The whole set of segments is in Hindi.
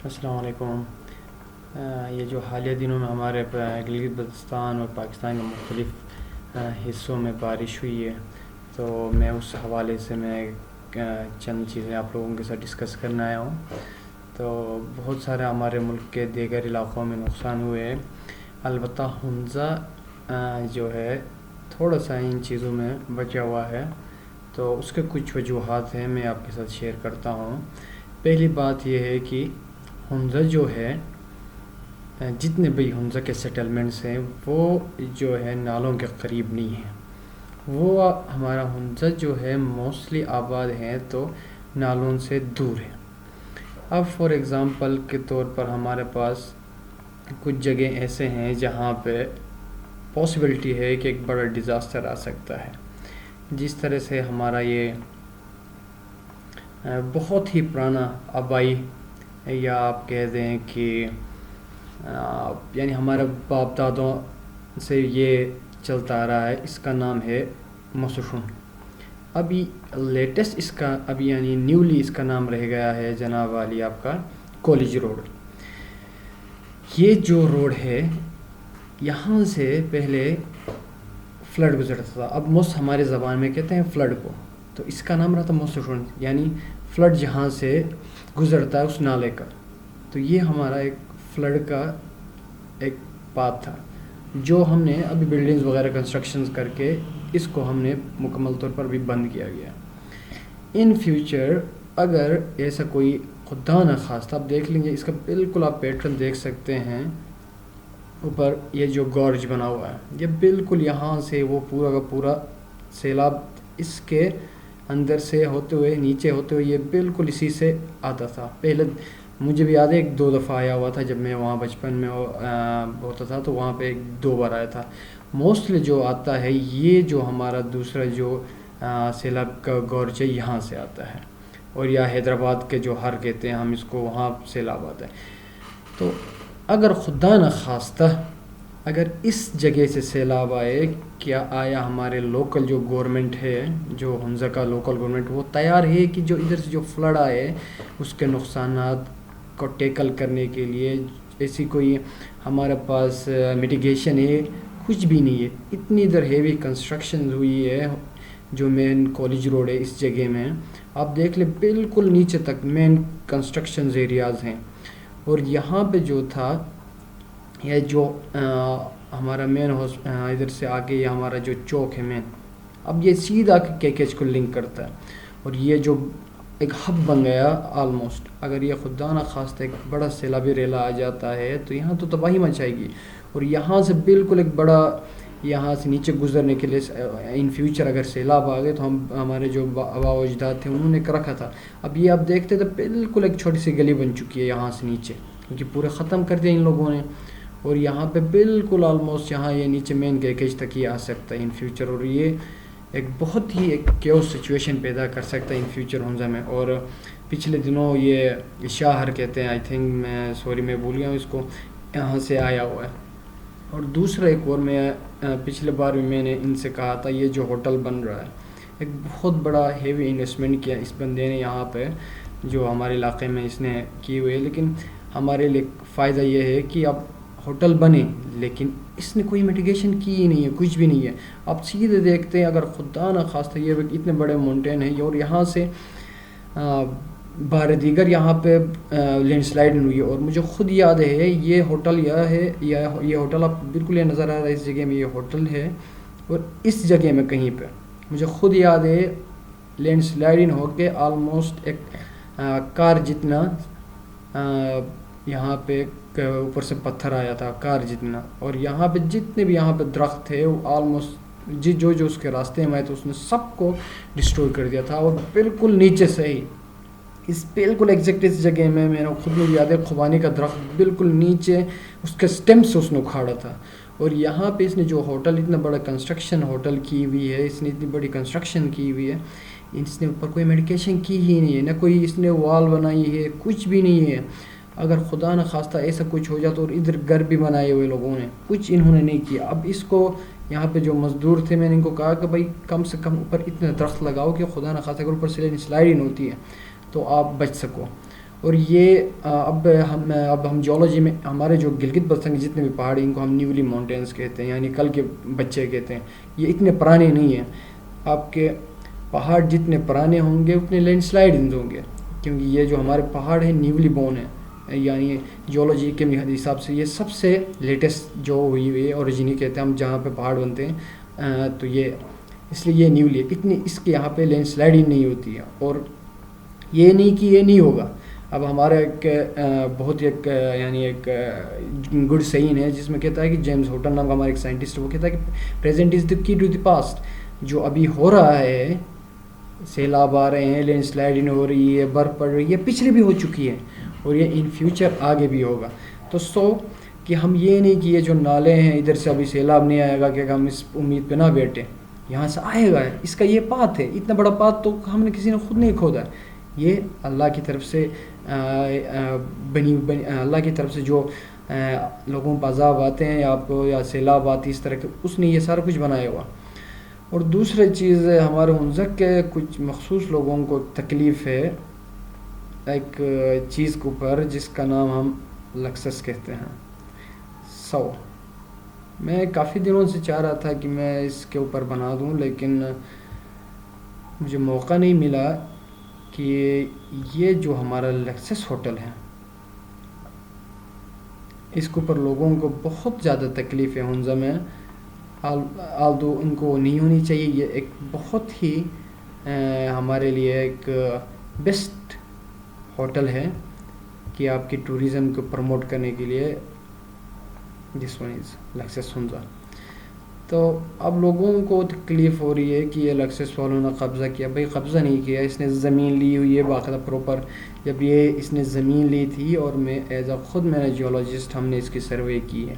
अस्सलाम वालेकुम। ये जो हालिया दिनों में हमारे गिलगित बल्तिस्तान और पाकिस्तान के मुख्तलिफ़ हिस्सों में बारिश हुई है, तो मैं उस हवाले से चंद चीज़ें आप लोगों के साथ डिस्कस करने आया हूँ। तो बहुत सारे हमारे मुल्क के दीगर इलाक़ों में नुकसान हुए हैं। अलबत्ता हुंज़ा जो है थोड़ा सा इन चीज़ों में बचा हुआ है, तो उसके कुछ वजूहात हैं, मैं आपके साथ शेयर करता हूँ। पहली बात यह है कि हुंज़ा जो है, जितने भी हुंज़ा के सेटलमेंट्स हैं वो जो है नालों के करीब नहीं हैं। वो हमारा हुंज़ा जो है मोस्टली आबाद हैं तो नालों से दूर है। अब फॉर एग्ज़ाम्पल के तौर पर हमारे पास कुछ जगह ऐसे हैं जहाँ पे पॉसिबिलिटी है कि एक बड़ा डिज़ास्टर आ सकता है। जिस तरह से हमारा ये बहुत ही पुराना आबाई, या आप कह दें कि यानी हमारे बाप दादों से ये चलता आ रहा है, इसका नाम है मसुशुन। अभी लेटेस्ट इसका अभी यानी न्यूली इसका नाम रह गया है जनाब वाली आपका कॉलेज रोड। ये जो रोड है यहाँ से पहले फ्लड गुजरता था, अब मोस्ट हमारे ज़बान में कहते हैं फ्लड को, तो इसका नाम रहा था मसुशुन, यानी फ्लड जहाँ से गुजरता है उस नाले का। तो ये हमारा एक फ्लड का एक पाथ था, जो हमने अभी बिल्डिंग्स वगैरह कंस्ट्रक्शंस करके इसको हमने मुकम्मल तौर पर भी बंद किया गया। इन फ्यूचर अगर ऐसा कोई खुदा न खास्ता, आप देख लेंगे इसका बिल्कुल आप पैटर्न देख सकते हैं, ऊपर ये जो गॉर्ज बना हुआ है, ये बिल्कुल यहाँ से वो पूरा का पूरा सैलाब इसके अंदर से होते हुए नीचे होते हुए ये बिल्कुल इसी से आता था। पहले मुझे भी याद है 1-2 दफ़ा आया हुआ था, जब मैं वहाँ बचपन में होता था तो वहाँ पे 1-2 बार आया था। मोस्टली जो आता है ये जो हमारा दूसरा जो सैलाब का गौरज है यहाँ से आता है, और या हैदराबाद के जो हर कहते हैं हम इसको, वहाँ सैलाब आता है। तो अगर खुदा न खास्ता अगर इस जगह से सैलाब आए, क्या आया हमारे लोकल जो गवर्नमेंट है, जो हुंज़ा का लोकल गवर्नमेंट, वो तैयार है कि जो इधर से जो फ्लड आए उसके नुकसानात को टैकल करने के लिए ऐसी कोई हमारे पास मिटिगेशन है? कुछ भी नहीं है। इतनी इधर हेवी कंस्ट्रक्शन हुई है, जो मेन कॉलेज रोड है इस जगह में आप देख ले बिल्कुल नीचे तक मेन कंस्ट्रक्शन एरियाज़ हैं। और यहाँ पे जो था यह जो हमारा मेन इधर से आगे ये हमारा जो चौक है मेन, अब ये सीधा केकेज को लिंक करता है, और ये जो एक हब बन गया आलमोस्ट। अगर ये खुदा न खास्ता एक बड़ा सैलाबी रेला आ जाता है तो यहाँ तो तबाही मचाएगी। और यहाँ से बिल्कुल एक बड़ा, यहाँ से नीचे गुजरने के लिए इन फ्यूचर अगर सैलाब आ गए तो हम हमारे जो आबा व अजदाद थे उन्होंने कर रखा था। अब ये आप देखते तो बिल्कुल एक छोटी सी गली बन चुकी है यहाँ से नीचे, क्योंकि पूरे ख़त्म कर दिया इन लोगों ने। और यहाँ पे बिल्कुल आलमोस्ट यहाँ ये नीचे मेन कैकेज तक ही आ सकता है इन फ्यूचर, और ये एक बहुत ही एक क्योस सिचुएशन पैदा कर सकता है इन फ्यूचर हुंज़ा में। और पिछले दिनों ये शाहर कहते हैं, आई थिंक, मैं सॉरी मैं भूल गया हूँ इसको, यहाँ से आया हुआ है। और दूसरा एक और, मैं पिछले बार भी मैंने इनसे कहा था, ये जो होटल बन रहा है एक बहुत बड़ा हेवी इन्वेस्टमेंट किया इस बंदे ने यहाँ पे, जो हमारे इलाके में इसने की हुई है। लेकिन हमारे लिए फ़ायदा ये है कि अब होटल बने, लेकिन इसने कोई मिटिगेशन की ही नहीं है, कुछ भी नहीं है। आप सीधे देखते हैं, अगर खुदा न खास्ता ये इतने बड़े माउंटेन है, और यहाँ से बार दीगर यहाँ पे लैंडस्लाइड हुई है। और मुझे ख़ुद याद है ये होटल ये होटल आप बिल्कुल ये नज़र आ रहा है, इस जगह में ये होटल है, और इस जगह में कहीं पे मुझे ख़ुद याद है लैंडस्लाइडिंग होके आलमोस्ट एक कार जितना यहाँ पे ऊपर से पत्थर आया था, कार जितना। और यहाँ पे जितने भी यहाँ पे दरख्त थे वो आलमोस्ट जो उसके रास्ते में आए तो उसने सबको डिस्ट्रॉय कर दिया था। और बिल्कुल नीचे से ही इस बिल्कुल एग्जैक्ट इस जगह में मेरा खुद मुझे याद है, खुबानी का दरख्त बिल्कुल नीचे उसके स्टेम से उसने उखाड़ा था। और यहाँ पे इसने जो होटल, इतना बड़ा कंस्ट्रक्शन होटल की हुई है, इसने इतनी बड़ी कंस्ट्रक्शन की हुई है, इसने ऊपर कोई मेडिकेशन की ही नहीं है, ना कोई इसने वॉल बनाई है, कुछ भी नहीं है। अगर खुदा न खास्ता ऐसा कुछ हो जाता, और इधर घर भी बनाए हुए लोगों ने, कुछ इन्होंने नहीं किया। अब इसको यहाँ पे जो मज़दूर थे, मैंने इनको कहा कि भाई कम से कम ऊपर इतने दरख्त लगाओ कि खुदा न खास्ता अगर ऊपर से स्लाइडिंग होती है तो आप बच सको। और ये अब हम जियोलॉजी में हमारे जो गिलगित बल्तिस्तान के जितने भी पहाड़ी, इनको हम न्यूली माउंटेन्स कहते हैं, यानी कल के बच्चे कहते हैं। ये इतने पुराने नहीं हैं। आपके पहाड़ जितने पुराने होंगे उतने लैंडस्लाइड होंगे, क्योंकि ये जो हमारे पहाड़ हैं न्यूली बोर्न है, यानी जियोलॉजी के हिसाब से ये सबसे लेटेस्ट जो हुई हुई ओरिजिनी कहते हैं हम जहाँ पे पहाड़ बनते हैं। तो ये इसलिए ये न्यूली इतनी, इसके यहाँ पे लैंडस्लाइडिंग नहीं होती है। और ये नहीं कि ये नहीं होगा। अब हमारा एक बहुत एक यानी एक गुड सहीन है जिसमें कहता है कि जेम्स होटन नाम का हमारा एक साइंटिस्ट, वो कहता है कि present is the key to the past. जो अभी हो रहा है, सैलाब आ रहे हैं, लैंडस्लाइडिंग हो रही है, बर्फ़ पड़ रही है, पिछले भी हो चुकी है और ये इन फ्यूचर आगे भी होगा। तो कि हम ये नहीं कि ये जो नाले हैं इधर से अभी सैलाब नहीं आएगा, कि हम इस उम्मीद पे ना बैठे, यहाँ से आएगा। इसका ये पाथ है, इतना बड़ा पाथ तो हमने किसी ने खुद नहीं खोदा है। ये अल्लाह की तरफ से अल्लाह की तरफ से जो लोगों पर अज़ाब आते हैं या सैलाब आती इस तरह के, उसने ये सारा कुछ बनाया हुआ। और दूसरी चीज़ हमारे हुंज़क के कुछ मखसूस लोगों को तकलीफ़ है एक चीज़ के ऊपर जिसका नाम हम लक्सस कहते हैं। मैं काफ़ी दिनों से चाह रहा था कि मैं इसके ऊपर बना दूं, लेकिन मुझे मौका नहीं मिला कि ये जो हमारा लक्सस होटल है इसके ऊपर लोगों को बहुत ज़्यादा तकलीफ़ है हुंज़ा में। आल्दो इनको नहीं होनी चाहिए। ये एक बहुत ही हमारे लिए एक बेस्ट होटल है कि आपकी टूरिज़म को प्रमोट करने के लिए। This one is Luxus Hunza. तो अब लोगों को तकलीफ़ हो रही है कि ये लक्सस वालों ने कब्ज़ा किया। भाई कब्ज़ा नहीं किया, इसने ज़मीन ली हुई है बाकायदा प्रॉपर। जब ये इसने ज़मीन ली थी और मैं एज ख़ुद मैंने जियोलॉजिस्ट हमने इसकी सर्वे की है।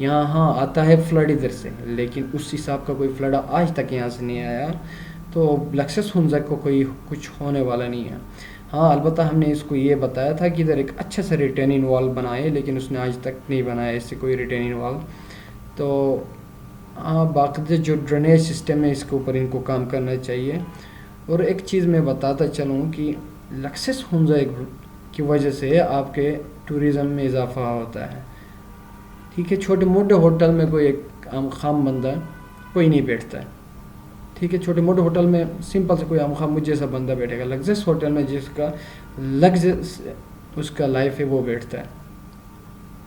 यहाँ हाँ आता है फ्लड इधर से, लेकिन उस हिसाब का कोई फ्लड आज तक यहाँ से नहीं आया। तो लक्सस हुंज़ा को कोई कुछ होने वाला नहीं है। हाँ अलबत्ता हमने इसको ये बताया था कि इधर एक अच्छा सा रिटेनिंग वॉल बनाए, लेकिन उसने आज तक नहीं बनाया इससे कोई रिटेनिंग वॉल। तो हाँ बाकी जो ड्रेनेज सिस्टम है इसके ऊपर इनको काम करना चाहिए। और एक चीज़ मैं बताता चलूँ कि लक्सस हुंज़ा की वजह से आपके टूरिज़म में इजाफ़ा होता है। ठीक है, छोटे मोटे होटल में कोई एक आम खाम बंदा कोई नहीं बैठता है। ठीक है, छोटे मोटे होटल में सिंपल से कोई आम खाम मुझ जैसा बंदा बैठेगा। लग्जस होटल में जिसका लग्जस उसका लाइफ है वो बैठता है,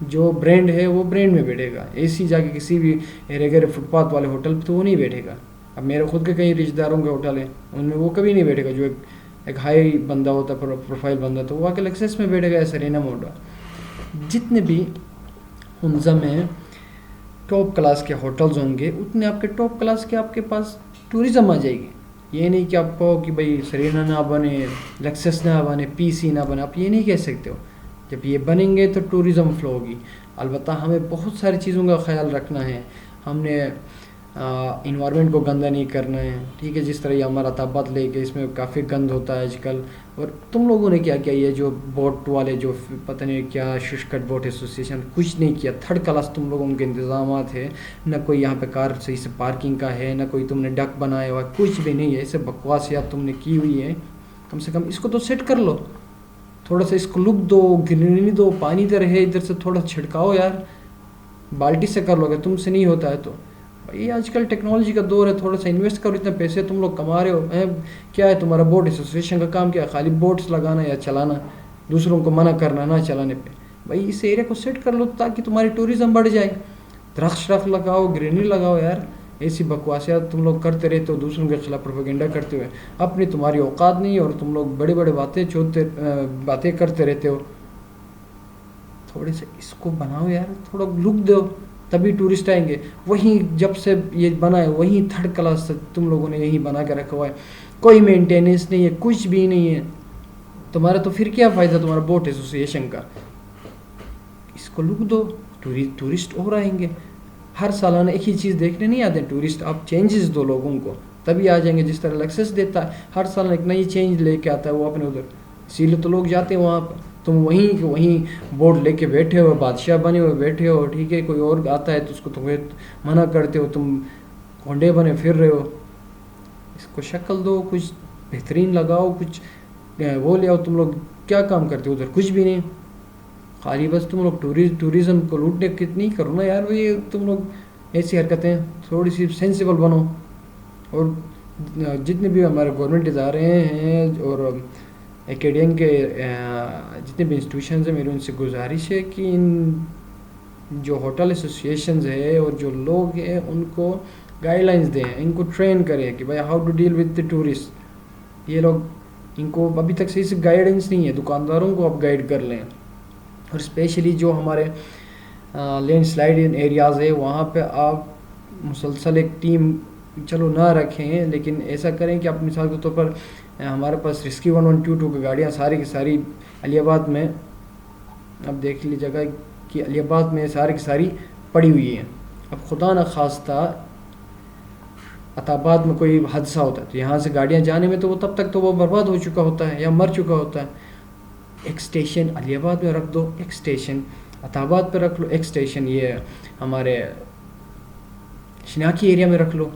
जो ब्रांड है वो ब्रांड में बैठेगा। ऐसी जाके किसी भी एरेगर फुटपाथ वाले होटल पे तो वो नहीं बैठेगा। अब मेरे खुद के कई रिश्तेदारों के होटल हैं, उनमें वो कभी नहीं बैठेगा। जो एक हाई बंदा होता है, प्रोफाइल बंदा, तो वो आके लक्सस में बैठेगा या सरीना मोडा। जितने भी हुंज़ा में टॉप क्लास के होटल्स होंगे उतने आपके टॉप क्लास के आपके पास टूरिज़म आ जाएगी। ये नहीं कि आप कहो कि भाई सरीना ना बने, लक्सस ना बने, पीसी ना बने, आप ये नहीं कह सकते हो। जब ये बनेंगे तो टूरिज़म फ्लो होगी। अलबत्ता हमें बहुत सारी चीज़ों का ख्याल रखना है। हमने इन्वायरमेंट को गंदा नहीं करना है। ठीक है, जिस तरह ये हमारा ताबात लेके इसमें काफ़ी गंद होता है आजकल। और तुम लोगों ने क्या किया, ये जो बोट वाले जो पता नहीं क्या शुष्कट बोट एसोसिएशन, कुछ नहीं किया। थर्ड क्लास तुम लोगों के इंतज़ाम है। न कोई यहाँ पे कार सही से पार्किंग का है, न कोई तुमने डक बनाया हुआ, कुछ भी नहीं है। ऐसे बकवासियात तुमने की हुई है। कम से कम इसको तो सेट कर लो, थोड़ा सा इसको लुक दो, ग्रीनरी दो, पानी इधर है, इधर से थोड़ा छिड़काओ यार। बाल्टी से कर लोगे, तुमसे नहीं होता है तो। ये आजकल टेक्नोलॉजी का दौर है, थोड़ा सा इन्वेस्ट करो। इतने पैसे तुम लोग कमा रहे हो हैं, क्या है तुम्हारा बोट एसोसिएशन का काम? क्या है खाली बोट्स लगाना या चलाना, दूसरों को मना करना ना चलाने पे? भाई इस एरिया को सेट कर लो ताकि तुम्हारी टूरिज़्म बढ़ जाए। दरख्त लगाओ, ग्रीनरी लगाओ यार। ऐसी बकवासियात तुम लोग करते रहते हो, दूसरों के खिलाफ प्रोपेगेंडा करते हुए। अपनी तुम्हारी औकात नहीं और तुम लोग बड़े बड़े बातें करते रहते हो। थोड़े से इसको बनाओ यार, थोड़ा लुक दो, तभी टूरिस्ट आएंगे। वहीं जब से ये बना है वहीं थर्ड क्लास से तुम लोगों ने यहीं बना के रखा हुआ है। कोई मेंटेनेंस नहीं है, कुछ भी नहीं है तुम्हारा। तो फिर क्या फ़ायदा तुम्हारा बोट एसोसिएशन का? इसको लुक दो, टूरिस्ट और आएंगे। हर सालाना एक ही चीज़ देखने नहीं आते टूरिस्ट। आप चेंजेस दो लोगों को, तभी आ जाएंगे। जिस तरह लक्सस देता है, हर साल एक नई चेंज लेके आता है वो अपने उधर, इसीलिए तो लोग जाते हैं वहाँ पर। तुम वहीं बोर्ड लेके बैठे हो, बादशाह बने हुए बैठे हो। ठीक है, कोई और आता है तो उसको तुम्हें मना करते हो, तुम घोंडे बने फिर रहे हो। इसको शक्ल दो, कुछ बेहतरीन लगाओ, कुछ वो ले आओ तुम लोग। क्या काम करते हो उधर? कुछ भी नहीं, खाली बस तुम लोग टूरिज़्म को लूटने कितनी करो ना यार, ये तुम लोग ऐसी हरकतें थोड़ी सी सेंसिबल बनो। और जितने भी हमारे गवर्नमेंट इदारे हैं और एकेडमिक के जितने भी इंस्टीट्यूशन हैं, मेरी उनसे गुजारिश है कि इन जो होटल एसोसिएशंस है और जो लोग हैं उनको गाइडलाइंस दें, इनको ट्रेन करें कि भाई how to deal with the tourist. ये लोग, इनको अभी तक सही से गाइडेंस नहीं है, दुकानदारों को आप गाइड कर लें। और स्पेशली जो हमारे लैंड स्लाइड एरियाज़ है वहाँ पे आप मुसलसल एक टीम चलो ना रखें, लेकिन ऐसा करें कि आप मिसाल के तौर पर हमारे पास रेस्क्यू 1122 की गाड़ियाँ सारी की सारी अलीबाद में, अब देख लीजिएगा कि अलीबाद में सारी की सारी पड़ी हुई हैं। अब खुदा न खास्ता अताबाद में कोई हादसा होता है तो यहाँ से गाड़ियाँ जाने में तो वो तब तक तो वो बर्बाद हो चुका होता है या मर चुका होता है। एक स्टेशन अलीबाद में रख दो, एक स्टेशन अताबाद पे रख लो, एक स्टेशन ये हमारे शनाकी एरिया में रख लो।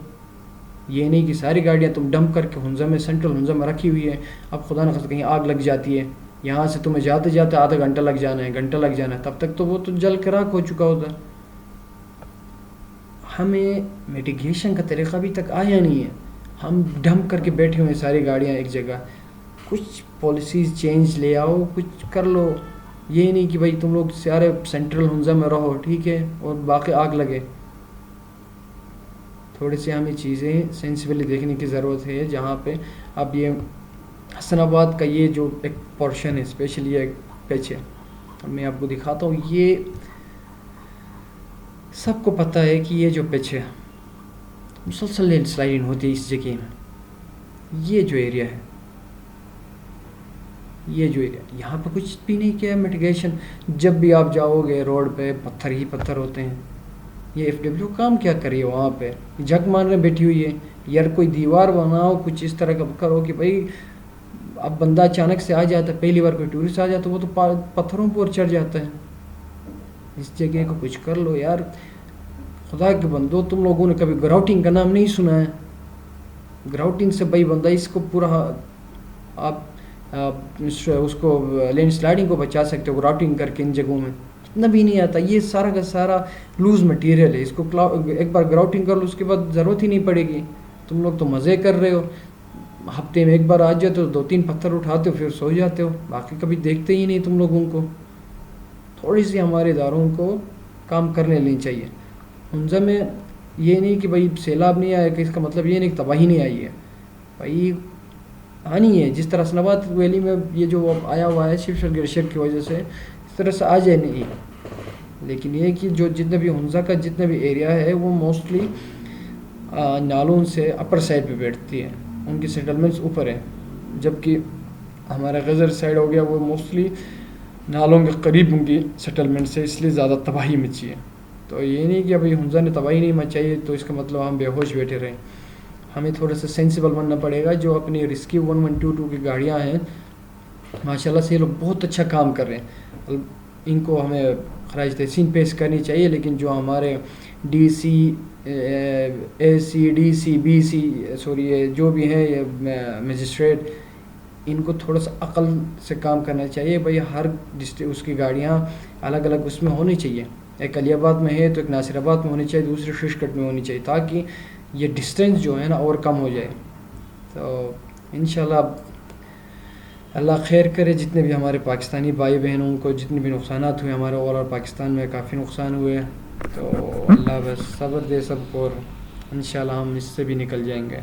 ये नहीं कि सारी गाड़ियाँ तुम डंप करके हुंजा में, सेंट्रल हुंजा में रखी हुई है। अब खुदा न खास्ता कहीं आग लग जाती है, यहाँ से तुम्हें जाते जाते आधा घंटा लग जाना है, घंटा लग जाना है, तब तक तो वो तो जल के राख हो चुका होता है। हमें मिटिगेशन का तरीक़ा अभी तक आया नहीं है, हम डंप करके बैठे हुए हैं सारी गाड़ियाँ एक जगह। कुछ पॉलिसीज़ चेंज ले आओ, कुछ कर लो। ये नहीं कि भाई तुम लोग सारे सेंट्रल हुंजा में रहो, ठीक है, और बाकी आग लगे। थोड़ी सी हमें चीज़ें सेंसिबली देखने की ज़रूरत है। जहाँ पे अब ये हसनाबाद का ये जो एक पोर्शन है, स्पेशली ये पैच है, अब मैं आपको दिखाता हूँ। ये सबको पता है कि ये जो पिच है मुसलसल लैंडस्लाइडिंग होती है इस जगह में। ये जो एरिया है, ये जो एरिया, यहाँ पर कुछ भी नहीं किया मिटिगेशन। जब भी आप जाओगे रोड पे पत्थर ही पत्थर होते हैं। ये FW काम क्या करिए वहाँ पे, जग मारने बैठी हुई है। यार कोई दीवार बनाओ, कुछ इस तरह का करो कि भाई अब बंदा अचानक से आ जाता है, पहली बार कोई टूरिस्ट आ जाता है वो तो पत्थरों पर चढ़ जाता है। इस जगह को कुछ कर लो यार। खुदा के बंदो, तुम लोगों ने कभी ग्राउटिंग का नाम नहीं सुना है? ग्राउटिंग से भाई बंदा इसको पूरा आप उसको लैंड स्लाइडिंग को बचा सकते हो ग्राउटिंग करके। इन जगहों में इतना भी नहीं आता, ये सारा का सारा लूज मटेरियल है। इसको एक बार ग्राउटिंग कर लो, उसके बाद ज़रूरत ही नहीं पड़ेगी। तुम लोग तो मज़े कर रहे हो, हफ्ते में एक बार आ जाते हो, 2-3 पत्थर उठाते हो, फिर सो जाते हो, बाकी कभी देखते ही नहीं तुम लोगों को। थोड़ी सी हमारे इदारों को काम करने लेनी चाहिए। हुंजा में ये नहीं कि भाई सैलाब नहीं आया कि इसका मतलब ये नहीं कि तबाही नहीं आई है, भाई आनी है। जिस तरह हसनाबाद वैली में ये जो आया हुआ है शिव ग्लेशियर की वजह से, इस तरह से आ जाए नहीं। लेकिन ये कि जो जितने भी हुंजा का जितना भी एरिया है वो मोस्टली नालों से अपर साइड पे बैठती है, उनकी सेटलमेंट्स ऊपर है। जबकि हमारा गज़र साइड हो गया वो मोस्टली नालों के करीब उनकी सेटलमेंट से, इसलिए ज़्यादा तबाही मची है। तो ये नहीं कि अभी हुंजा ने तबाही नहीं मचाई तो इसका मतलब हम बेहोश बैठे रहें। हमें थोड़ा सा सेंसिबल बनना पड़ेगा। जो अपनी रेस्क्यू 1122 की गाड़ियाँ हैं माशाल्लाह से ये लोग बहुत अच्छा काम कर रहे हैं, इनको हमें खराज तहसीन पेश करनी चाहिए। लेकिन जो हमारे DC, AC, DC, BC sorry जो भी हैं ये मजिस्ट्रेट, इनको थोड़ा सा अकल से काम करना चाहिए। भाई हर डिस्ट्रिक्ट उसकी गाड़ियाँ अलग अलग उसमें होनी चाहिए। एक अलीबाद में है तो एक नासिराबाद में होनी चाहिए, दूसरी शिशकट में होनी चाहिए, ताकि ये डिस्टेंस जो है ना और कम हो जाए। तो इंशाल्लाह अल्लाह खैर करे। जितने भी हमारे पाकिस्तानी भाई बहनों को जितने भी नुकसानात हुए, हमारे ओवरऑल पाकिस्तान में काफ़ी नुकसान हुए, तो अल्लाह बस सब्र दे सबको और इंशाल्लाह हम इससे भी निकल जाएंगे।